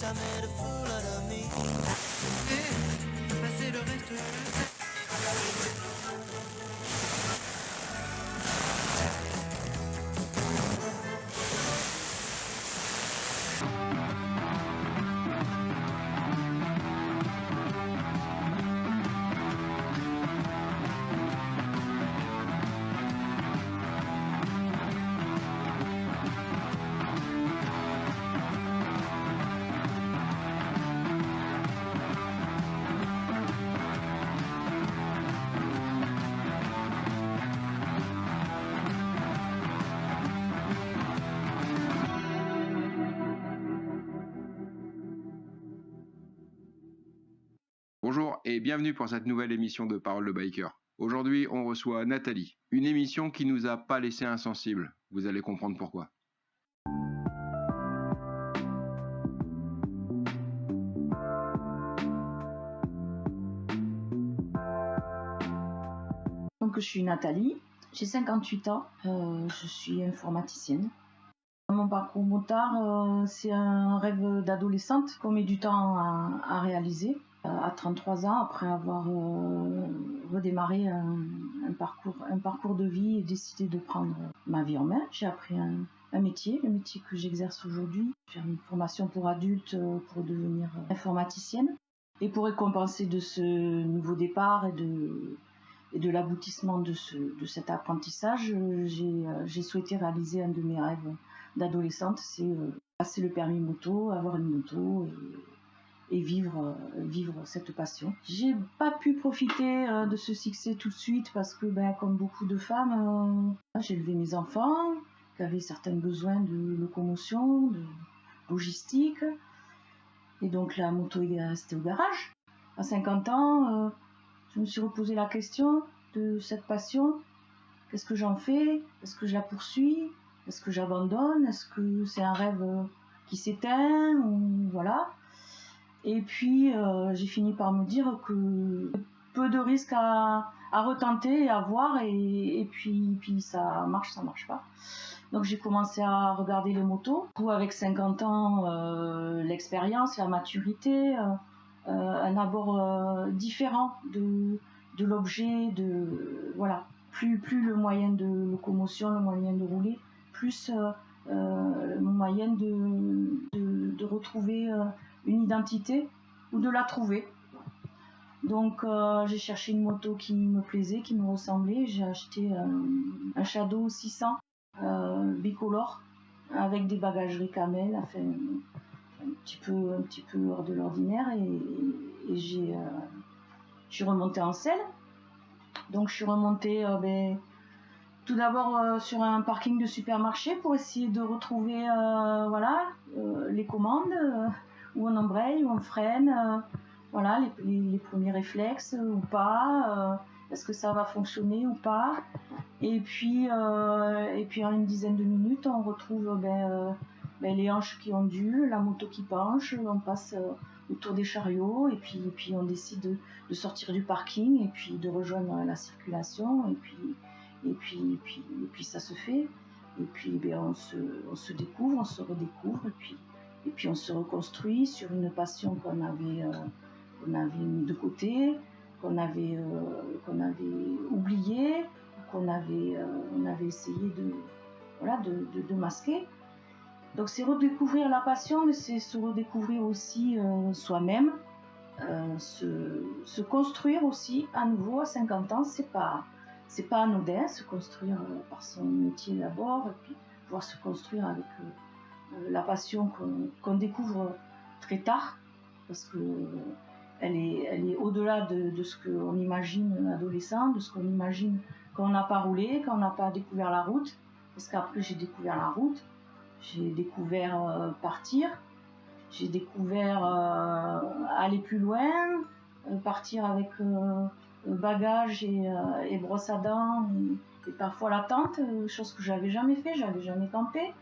I made a fool out of me. Passer le reste de... Bonjour et bienvenue pour cette nouvelle émission de Parole de Biker. Aujourd'hui, on reçoit Nathalie, une émission qui nous a pas laissé insensibles. Vous allez comprendre pourquoi. Donc je suis Nathalie, j'ai 58 ans, je suis informaticienne. Mon parcours motard, c'est un rêve d'adolescente qu'on met du temps à réaliser. À 33 ans, après avoir redémarré un parcours de vie et décidé de prendre ma vie en main, j'ai appris un métier, le métier que j'exerce aujourd'hui. Faire une formation pour adultes pour devenir informaticienne. Et pour récompenser de ce nouveau départ et de l'aboutissement de cet apprentissage, j'ai souhaité réaliser un de mes rêves d'adolescente, c'est passer le permis moto, avoir une moto et vivre cette passion. J'ai pas pu profiter de ce succès tout de suite parce que, comme beaucoup de femmes, j'ai élevé mes enfants qui avaient certains besoins de locomotion, de logistique, et donc la moto est restée au garage. À 50 ans, je me suis reposé la question de cette passion. Qu'est-ce que j'en fais? Est-ce que je la poursuis? Est-ce que j'abandonne? Est-ce que c'est un rêve qui s'éteint? Voilà. Et puis j'ai fini par me dire que peu de risques à retenter et à voir, et puis ça marche pas. Donc j'ai commencé à regarder les motos. Avec 50 ans, l'expérience, la maturité, un abord différent de l'objet, voilà. Plus le moyen de locomotion, le moyen de rouler, plus le moyen de retrouver une identité ou de la trouver. Donc j'ai cherché une moto qui me plaisait, qui me ressemblait. J'ai acheté un Shadow 600 bicolore avec des bagageries Camel, enfin, un petit peu hors de l'ordinaire, et j'ai remonté en selle. Donc je suis remontée tout d'abord sur un parking de supermarché pour essayer de retrouver les commandes, où on embraye, où on freine, voilà, les premiers réflexes ou pas, est-ce que ça va fonctionner ou pas. Et puis en une dizaine de minutes, on retrouve les hanches qui ondulent, la moto qui penche, on passe autour des chariots, et puis on décide de sortir du parking et puis de rejoindre la circulation, et puis ça se fait. Et puis on se découvre, on se redécouvre, et puis on se reconstruit sur une passion qu'on avait mis de côté, qu'on avait oublié, qu'on avait essayé de masquer. Donc c'est redécouvrir la passion, mais c'est se redécouvrir aussi soi-même, se construire aussi à nouveau à 50 ans. C'est pas anodin, se construire par son métier d'abord, et puis pouvoir se construire avec la passion qu'on découvre très tard, parce que elle est au-delà de ce qu'on imagine adolescent, de ce qu'on imagine quand on n'a pas roulé, quand on n'a pas découvert la route. Parce qu'après j'ai découvert la route, j'ai découvert partir, j'ai découvert aller plus loin, partir avec bagages et brosse à dents, et parfois la tente, chose que j'avais jamais fait, j'avais jamais campé.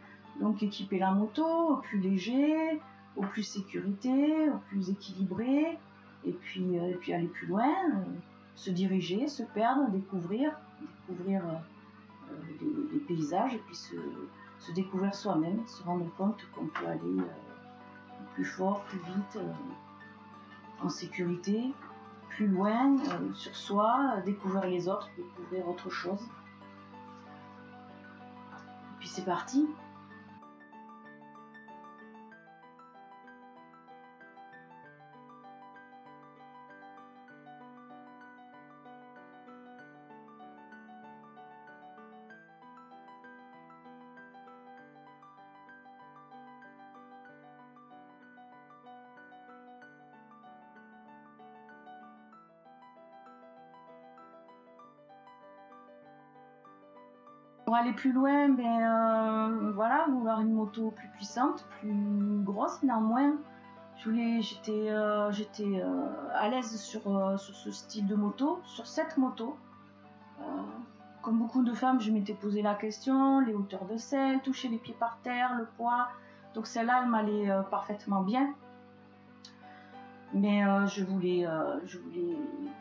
Donc équiper la moto au plus léger, au plus sécurité, au plus équilibré, et puis aller plus loin, se diriger, se perdre, découvrir les paysages, et puis se découvrir soi-même, se rendre compte qu'on peut aller plus fort, plus vite, en sécurité, plus loin, sur soi, découvrir les autres, découvrir autre chose. Et puis c'est parti. Pour aller plus loin, voilà, vouloir une moto plus puissante, plus grosse, néanmoins. J'étais à l'aise sur ce style de moto, sur cette moto. Comme beaucoup de femmes, je m'étais posé la question, les hauteurs de selle, toucher les pieds par terre, le poids. Donc celle-là, elle m'allait parfaitement bien. Mais je voulais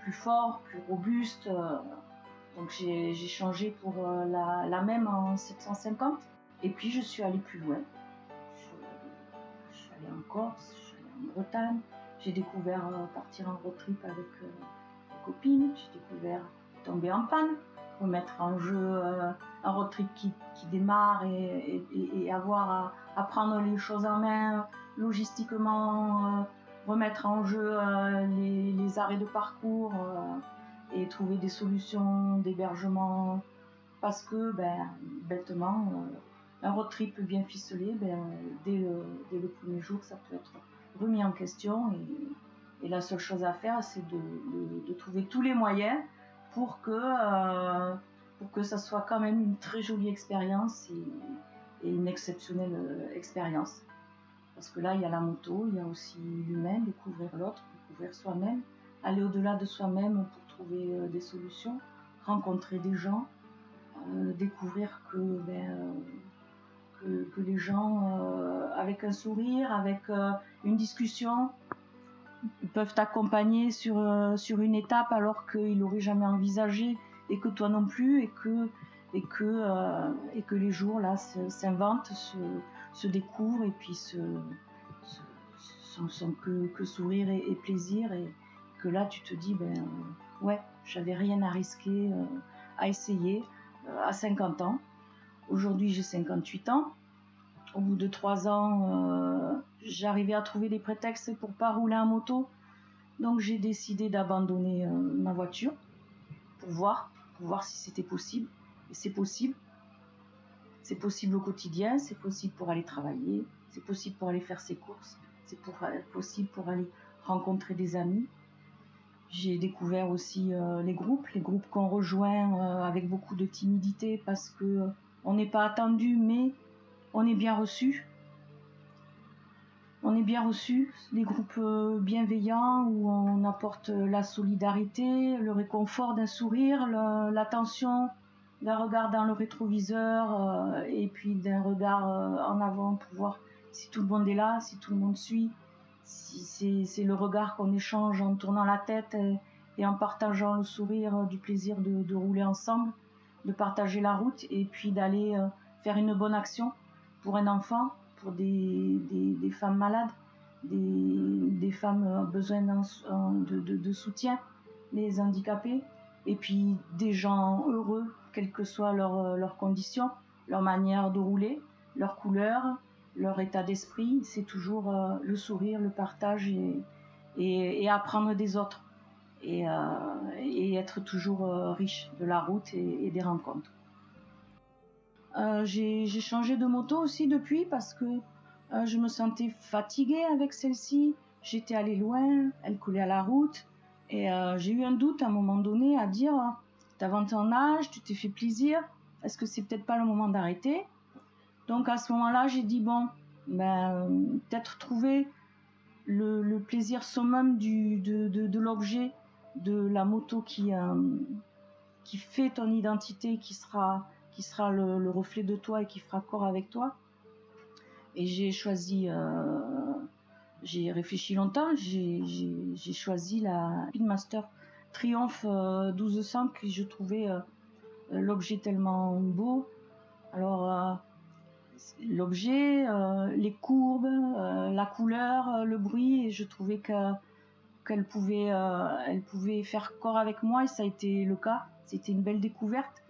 plus fort, plus robuste. Donc j'ai changé pour la même en 750. Et puis je suis allée plus loin. Je suis allée en Corse, je suis allée en Bretagne. J'ai découvert partir en road trip avec des copines. J'ai découvert tomber en panne, remettre en jeu un road trip qui démarre et avoir à prendre les choses en main logistiquement, remettre en jeu les arrêts de parcours. Et trouver des solutions d'hébergement parce que bêtement un road trip bien ficelé, dès le premier jour ça peut être remis en question et la seule chose à faire c'est de trouver tous les moyens pour que ça soit quand même une très jolie expérience et une exceptionnelle expérience, parce que là il y a la moto, il y a aussi l'humain, découvrir l'autre, découvrir soi-même, aller au-delà de soi-même pour trouver des solutions, rencontrer des gens, découvrir que les gens, avec un sourire, avec une discussion, peuvent t'accompagner sur une étape alors qu'ils n'auraient jamais envisagé et que toi non plus, et que les jours là s'inventent, se découvrent et puis sont que sourire et plaisir, et que là tu te dis ouais, j'avais rien à risquer, à essayer à 50 ans. Aujourd'hui j'ai 58 ans. Au bout de 3 ans, j'arrivais à trouver des prétextes pour pas rouler en moto. Donc j'ai décidé d'abandonner ma voiture pour voir si c'était possible. Et c'est possible. C'est possible au quotidien, c'est possible pour aller travailler, c'est possible pour aller faire ses courses, c'est possible pour aller rencontrer des amis. J'ai découvert aussi les groupes qu'on rejoint avec beaucoup de timidité parce que on n'est pas attendu, mais on est bien reçu. On est bien reçu, les groupes bienveillants où on apporte la solidarité, le réconfort d'un sourire, l'attention d'un regard dans le rétroviseur et puis d'un regard en avant pour voir si tout le monde est là, si tout le monde suit. Si c'est le regard qu'on échange en tournant la tête et en partageant le sourire du plaisir de rouler ensemble, de partager la route et puis d'aller faire une bonne action pour un enfant, pour des femmes malades, des femmes besoin de soutien, les handicapés, et puis des gens heureux, quelles que soient leurs conditions, leur manière de rouler, leur couleur, leur état d'esprit. C'est toujours le sourire, le partage et apprendre des autres et être toujours riche de la route et des rencontres. J'ai changé de moto aussi depuis parce que je me sentais fatiguée avec celle-ci. J'étais allée loin, elle collait à la route et j'ai eu un doute à un moment donné à dire t'as 20 ton âge, tu t'es fait plaisir, est-ce que c'est peut-être pas le moment d'arrêter? Donc à ce moment-là j'ai dit peut-être trouver le plaisir summum de l'objet, de la moto qui fait ton identité, qui sera le reflet de toi et qui fera corps avec toi. Et j'ai choisi, j'ai réfléchi longtemps, j'ai choisi la Speedmaster Triumph 1200 que je trouvais l'objet tellement beau. Alors l'objet, les courbes, la couleur, le bruit, et je trouvais qu'elle pouvait, elle pouvait faire corps avec moi, et ça a été le cas. C'était une belle découverte.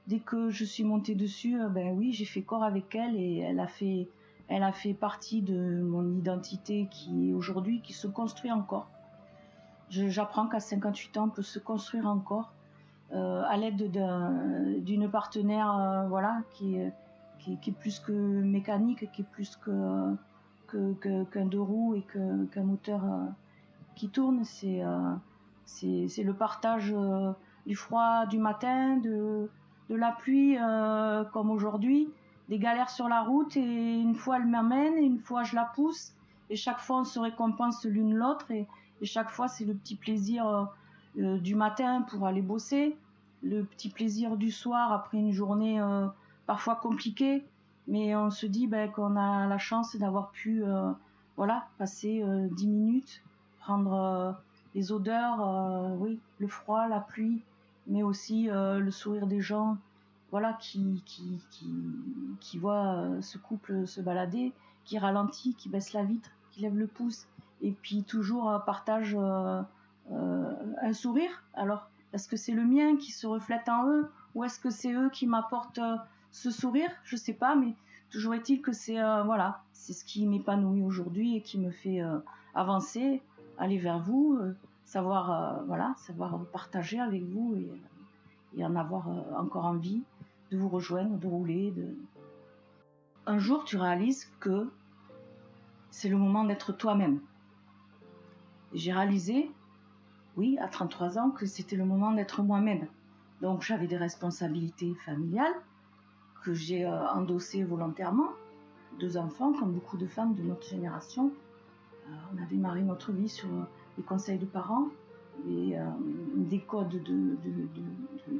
Dès que je suis montée dessus, ben oui, j'ai fait corps avec elle, et elle a fait partie de mon identité qui aujourd'hui, qui se construit encore. J'apprends qu'à 58 ans, on peut se construire encore à l'aide d'une partenaire, voilà, qui est plus que mécanique, qui est plus qu'un deux roues et qu'un moteur qui tourne. C'est le partage du froid du matin, de la pluie comme aujourd'hui, des galères sur la route, et une fois elle m'amène et une fois je la pousse, et chaque fois on se récompense l'une l'autre, et chaque fois c'est le petit plaisir du matin pour aller bosser, le petit plaisir du soir après une journée parfois compliquée, mais on se dit qu'on a la chance d'avoir pu voilà, passer 10 minutes, prendre les odeurs, oui, le froid, la pluie, mais aussi le sourire des gens, voilà, qui voient ce couple se balader, qui ralentit, qui baisse la vitre, qui lève le pouce, et puis toujours partage un sourire. Alors, est-ce que c'est le mien qui se reflète en eux, ou est-ce que c'est eux qui m'apportent ce sourire? Je sais pas, mais toujours est-il que c'est voilà, c'est ce qui m'épanouit aujourd'hui et qui me fait avancer, aller vers vous, savoir voilà, savoir partager avec vous, et en avoir encore envie de vous rejoindre, de rouler. Un jour, tu réalises que c'est le moment d'être toi-même. J'ai réalisé, oui, à 33 ans, que c'était le moment d'être moi-même. Donc j'avais des responsabilités familiales que j'ai endossées volontairement. 2 enfants, comme beaucoup de femmes de notre génération. On a démarré notre vie sur les conseils de parents et des codes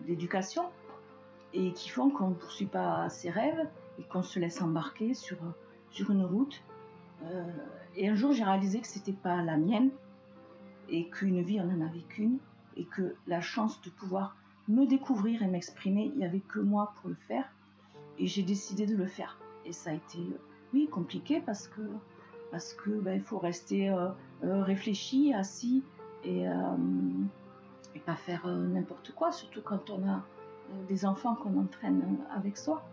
d'éducation, et qui font qu'on ne poursuit pas ses rêves et qu'on se laisse embarquer sur une route. Et un jour, j'ai réalisé que c'était pas la mienne, et qu'une vie, on n'en avait qu'une, et que la chance de pouvoir me découvrir et m'exprimer, il n'y avait que moi pour le faire, et j'ai décidé de le faire. Et ça a été, oui, compliqué, parce que il faut rester réfléchi, assis, et pas faire n'importe quoi, surtout quand on a des enfants qu'on entraîne avec soi.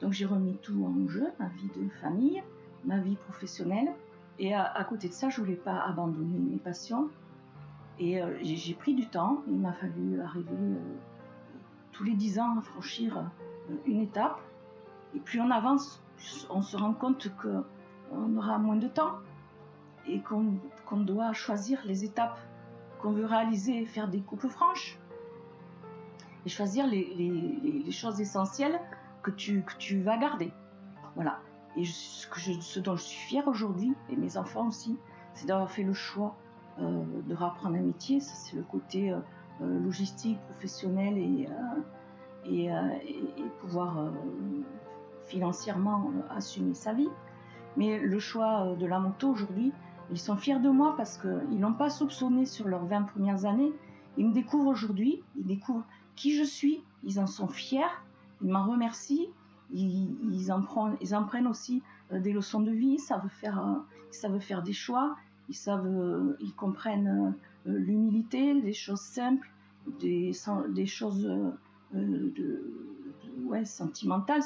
Donc j'ai remis tout en jeu, ma vie de famille, ma vie professionnelle, et à côté de ça, je voulais pas abandonner mes passions, et j'ai pris du temps. Il m'a fallu arriver tous les 10 ans à franchir une étape, et plus on avance, plus on se rend compte qu'on aura moins de temps, et qu'on doit choisir les étapes qu'on veut réaliser, faire des coupes franches, et choisir les choses essentielles que tu vas garder. Voilà. Et ce dont je suis fière aujourd'hui, et mes enfants aussi, c'est d'avoir fait le choix de reprendre un métier. Ça, c'est le côté logistique, professionnel, et pouvoir financièrement assumer sa vie. Mais le choix de la moto aujourd'hui, ils sont fiers de moi, parce qu'ils n'ont pas soupçonné sur leurs 20 premières années. Ils me découvrent aujourd'hui, ils découvrent qui je suis, ils en sont fiers, ils m'en remercient, ils en prennent aussi des leçons de vie, ils savent faire des choix, ils comprennent l'humilité, des choses simples, des choses sentimentales.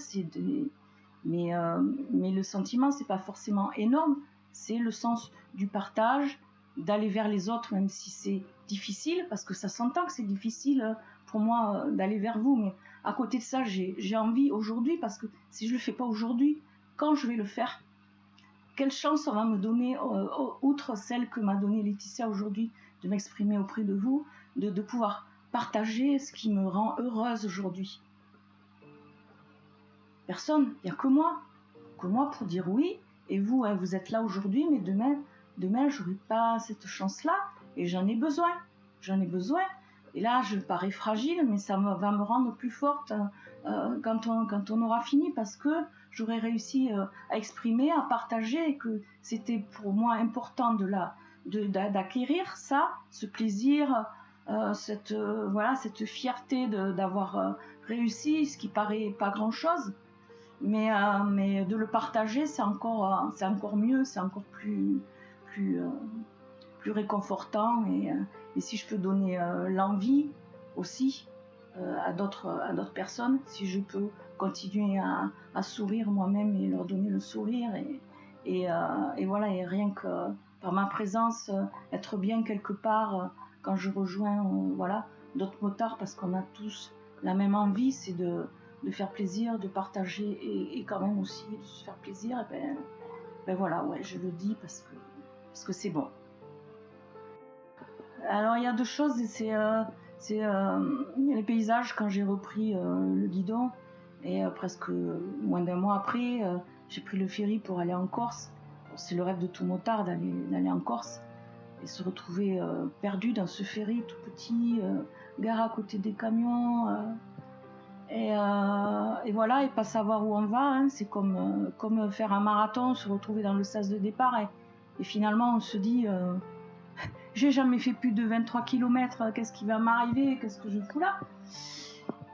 Mais le sentiment, c'est pas forcément énorme, c'est le sens du partage, d'aller vers les autres, même si c'est difficile, parce que ça s'entend que c'est difficile pour moi d'aller vers vous, mais à côté de ça, j'ai envie aujourd'hui, parce que si je le fais pas aujourd'hui, quand je vais le faire? Quelle chance on va me donner, outre celle que m'a donnée Laetitia aujourd'hui, de m'exprimer auprès de vous, de pouvoir partager ce qui me rend heureuse aujourd'hui. Personne, il n'y a que moi pour dire oui, et vous, vous êtes là aujourd'hui, mais demain je n'aurai pas cette chance-là, et j'en ai besoin, et là je parais fragile, mais ça va me rendre plus forte quand on aura fini, parce que j'aurai réussi à exprimer, à partager, et que c'était pour moi important d'acquérir ça, ce plaisir, cette fierté d'avoir réussi, ce qui paraît pas grand-chose. mais de le partager, c'est encore mieux, c'est encore plus réconfortant. Et si je peux donner l'envie aussi à d'autres personnes, si je peux continuer à sourire moi-même et leur donner le sourire, et voilà, et rien que par ma présence, être bien quelque part quand je rejoins voilà, d'autres motards, parce qu'on a tous la même envie, c'est de faire plaisir, de partager et quand même aussi de se faire plaisir, et ben voilà, ouais, je le dis parce que c'est bon. Alors il y a deux choses, c'est les paysages. Quand j'ai repris le guidon, et presque moins d'un mois après, j'ai pris le ferry pour aller en Corse. C'est le rêve de tout motard d'aller en Corse et se retrouver perdu dans ce ferry tout petit, gare à côté des camions, et voilà, et pas savoir où on va, hein. C'est comme faire un marathon, se retrouver dans le sas de départ, et finalement on se dit j'ai jamais fait plus de 23 km, qu'est-ce qui va m'arriver, qu'est-ce que je fous là?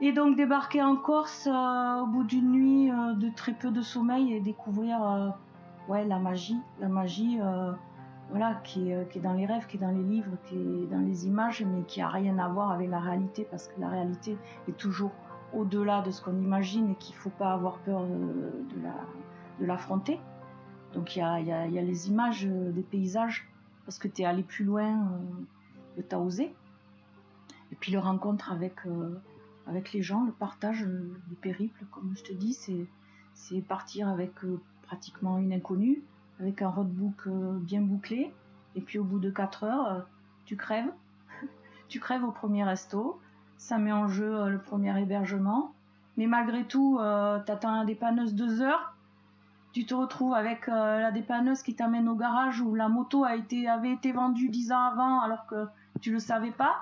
Et donc débarquer en Corse au bout d'une nuit de très peu de sommeil et découvrir ouais, la magie voilà, qui est dans les rêves, qui est dans les livres, qui est dans les images, mais qui a rien à voir avec la réalité, parce que la réalité est toujours au-delà de ce qu'on imagine et qu'il ne faut pas avoir peur de l'affronter. Donc il y a les images des paysages, parce que tu es allé plus loin, que tu as osé. Et puis le rencontre avec les gens, le partage du périple, comme je te dis, c'est partir avec pratiquement une inconnue, avec un roadbook bien bouclé, et puis au bout de 4 heures, tu crèves. Tu crèves au premier resto, ça met en jeu le premier hébergement, mais malgré tout, t'attends la dépanneuse 2 heures, tu te retrouves avec la dépanneuse qui t'amène au garage où la moto avait été vendue 10 ans avant alors que tu le savais pas,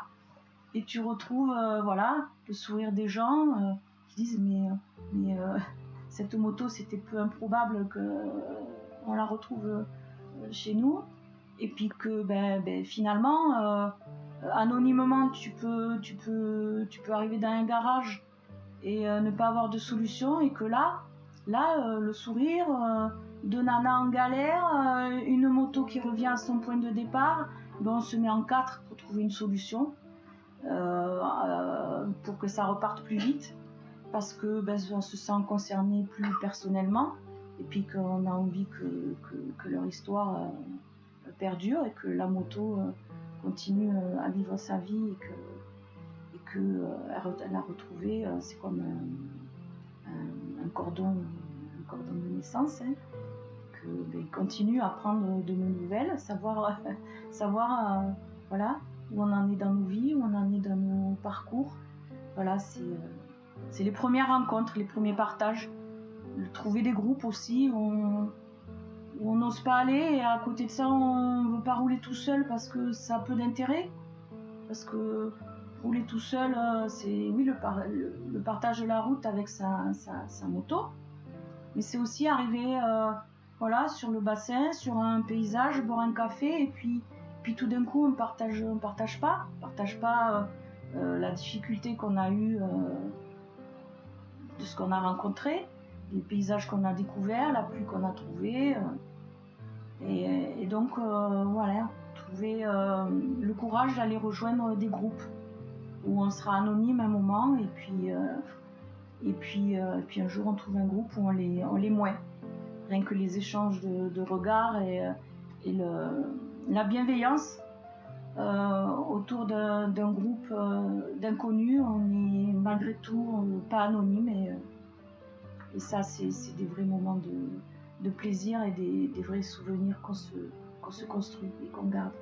et tu retrouves voilà, le sourire des gens qui disent mais cette moto, c'était peu improbable qu'on la retrouve chez nous, et puis que finalement anonymement tu peux arriver dans un garage et ne pas avoir de solution, et que là le sourire de nana en galère, une moto qui revient à son point de départ, on se met en 4 pour trouver une solution pour que ça reparte plus vite, parce que on se sent concerné plus personnellement, et puis qu'on a envie que leur histoire perdure, et que la moto continue à vivre sa vie, et qu'elle a retrouvé, c'est comme un cordon de naissance, hein, qu'il continue à prendre de nos nouvelles, savoir voilà, où on en est dans nos vies, où on en est dans nos parcours. Voilà, c'est les premières rencontres, les premiers partages. Trouver des groupes aussi où on n'ose pas aller, et à côté de ça on ne veut pas rouler tout seul parce que ça a peu d'intérêt, parce que rouler tout seul, c'est oui le partage de la route avec sa moto, mais c'est aussi arriver voilà, sur le bassin, sur un paysage, boire un café, et puis tout d'un coup on partage pas la difficulté qu'on a eue de ce qu'on a rencontré, les paysages qu'on a découverts, la pluie qu'on a trouvée, et donc voilà, trouver le courage d'aller rejoindre des groupes où on sera anonyme un moment, et puis un jour on trouve un groupe où on les moins. Rien que les échanges de regards et la bienveillance autour d'un groupe d'inconnus, on est malgré tout pas anonyme, et ça c'est des vrais moments de plaisir et des vrais souvenirs qu'on se construit et qu'on garde.